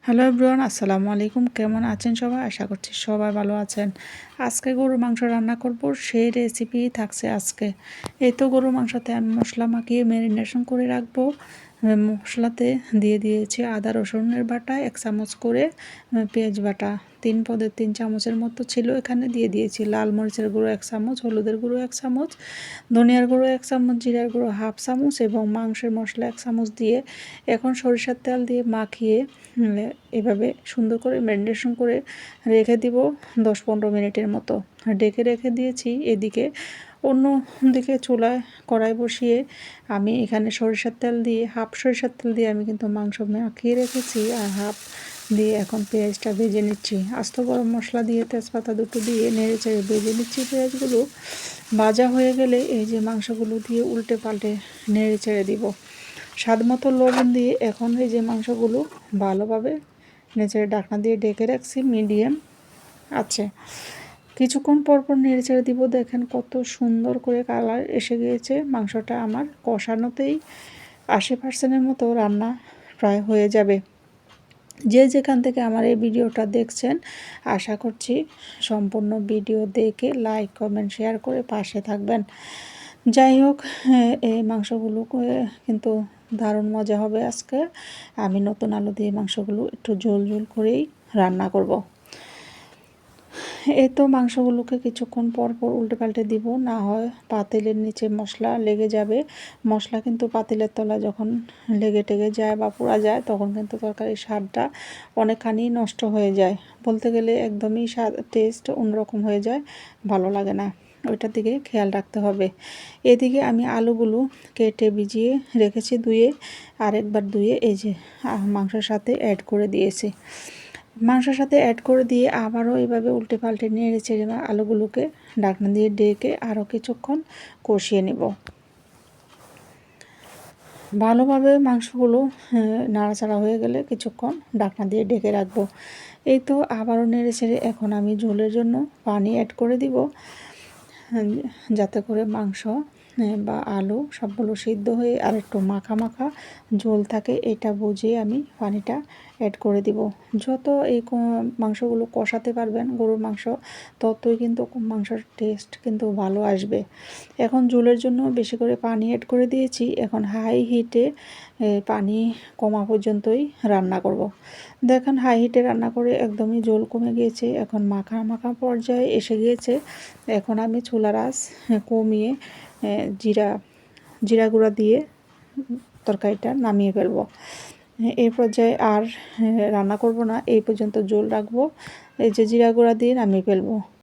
Hello everyone, আসসালামু আলাইকুম। কেমন আছেন সবাই? আশা করছি সবাই ভালো আছেন। আজকে গরুর মাংস রান্না করব, সেই রেসিপি থাকছে আজকে। এই তো গরুর মাংসতে আমি মশলা মাখিয়ে ম্যারিনেশন করে রাখবো। মশলাতে দিয়ে দিয়েছি আদা রসুনের বাটা 1 চামচ করে, পেঁয়াজ বাটা 3 চামচের মতো ছিল, এখানে দিয়ে দিয়েছি লাল মরিচের গুঁড়ো 1 চামচ, হলুদের গুঁড়ো 1 চামচ, ধনিয়ার গুঁড়ো 1 চামচ, জিরার গুঁড়ো 1/2 চামচ এবং মাংসের মশলা 1 চামচ দিয়ে এখন সরিষার তেল দিয়ে মাখিয়ে এভাবে সুন্দর করে ম্যারিনেশন করে রেখে দিব 10-15 মিনিটের মতো। ডেকে রেখে দিয়েছি। এদিকে অন্য দিকে চুলায় কড়াই বসিয়ে আমি এখানে সরিষার তেল দিয়ে, হাফ সরিষার তেল দিয়ে আমি কিন্তু মাংস মাখিয়ে রেখেছি, আর হাফ দিয়ে এখন পেঁয়াজটা ভেজে নিচ্ছি। আস্ত গরম মশলা দিয়ে তেজপাতা দুটো দিয়ে নেড়ে চেড়ে ভেজে নিচ্ছি। পেঁয়াজগুলো ভাজা হয়ে গেলে এই যে মাংসগুলো দিয়ে উল্টে পাল্টে নেড়ে চেড়ে দিব। স্বাদ মতো লবণ দিয়ে এখন এই যে মাংসগুলো ভালোভাবে নেড়ে ঢাকনা দিয়ে ঢেকে রাখছি মিডিয়াম আছে। কিছুক্ষণ পরপর নেড়ে চেড়ে দিব। দেখেন কত সুন্দর করে কালার এসে গিয়েছে। মাংসটা আমার কষানোতেই 80% মতো রান্না প্রায় হয়ে যাবে। যে যেখান থেকে আমার এই ভিডিওটা দেখছেন, আশা করছি সম্পূর্ণ ভিডিও দেখে লাইক কমেন্ট শেয়ার করে পাশে থাকবেন। যাই হোক, এই মাংসগুলো কিন্তু দারুণ মজা হবে আজকে। আমি নতুন আলু দিয়ে মাংসগুলো একটু ঝোল ঝোল করেই রান্না করব। এই তো মাংসগুলোকে কিছুক্ষণ পর পর উল্টে পাল্টে দিব, না হয় পাতিলের নিচে মশলা লেগে যাবে। মশলা কিন্তু পাতিলের তলায় যখন লেগে টেগে যায় বা পোড়া যায়, তখন কিন্তু তরকারির স্বাদটা অনেকখানি নষ্ট হয়ে যায়। বলতে গেলে একদমই স্বাদ টেস্ট অন্যরকম হয়ে যায়, ভালো লাগে না। ওইটার দিকে খেয়াল রাখতে হবে। এদিকে আমি আলুগুলো কেটে ভিজিয়ে রেখেছি, ধুয়ে আরেকবার ধুয়ে এই যে মাংসের সাথে অ্যাড করে দিয়েছি। মাংসের সাথে অ্যাড করে দিয়ে আবারও এভাবে উল্টে পাল্টে নেড়ে চেড়ে আলুগুলোকে ঢাকনা দিয়ে ডেকে আরও কিছুক্ষণ কষিয়ে নেব। ভালোভাবে মাংসগুলো নাড়াচাড়া হয়ে গেলে কিছুক্ষণ ঢাকনা দিয়ে ঢেকে রাখবো। এই তো আবারও নেড়ে চেড়ে এখন আমি ঝোলের জন্য পানি অ্যাড করে দিব, যাতে করে মাংস বা আলু সবগুলো সিদ্ধ হয়ে আর একটু মাখা মাখা ঝোল থাকে। এটা বুঝে আমি পানিটা অ্যাড করে দিব। যত এই মাংসগুলো কষাতে পারবেন গরুর মাংস, ততই কিন্তু মাংসের টেস্ট কিন্তু ভালো আসবে। এখন ঝোলের জন্য বেশি করে পানি অ্যাড করে দিয়েছি। এখন হাই হিটে পানি কমা পর্যন্তই রান্না করব। দেখেন হাই হিটে রান্না করে একদমই ঝোল কমে গিয়েছে, এখন মাখা মাখা পর্যায়ে এসে গিয়েছে। এখন আমি চুলার আঁচ কমিয়ে জিরা গুঁড়া দিয়ে তরকারিটা নামিয়ে ফেলবো। এই পর্যায়ে আর রান্না করব না, এই পর্যন্ত ঝোল রাখবো। এই যে জিরা গুঁড়া দিয়ে নামিয়ে ফেলবো।